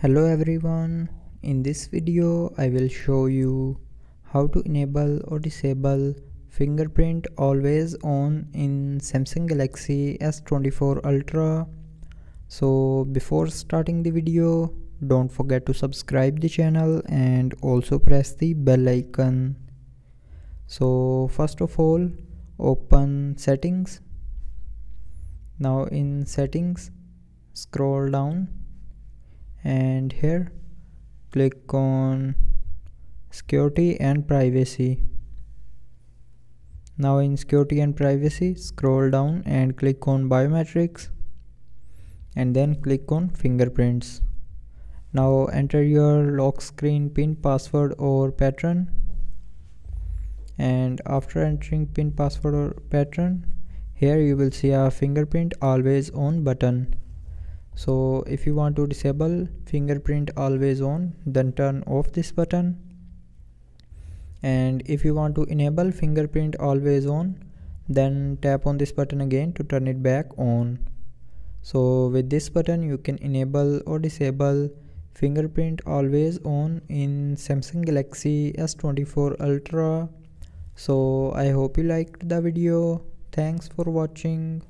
Hello everyone, in this video I will show you how to enable or disable fingerprint always on in Samsung Galaxy S24 Ultra. So before starting the video, don't forget to subscribe the channel and also press the bell icon. So first of all, open settings. Now in settings, scroll down and here click on security and privacy. Now in security and privacy, scroll down and click on biometrics and then click on fingerprints. Now enter your lock screen pin, password or pattern, and after entering pin, password or pattern, here you will see a fingerprint always on button. So if you want to disable fingerprint always on, then turn off this button, and if you want to enable fingerprint always on, then tap on this button again to turn it back on. So with this button you can enable or disable fingerprint always on in Samsung Galaxy S24 Ultra. So I hope you liked the video. Thanks for watching.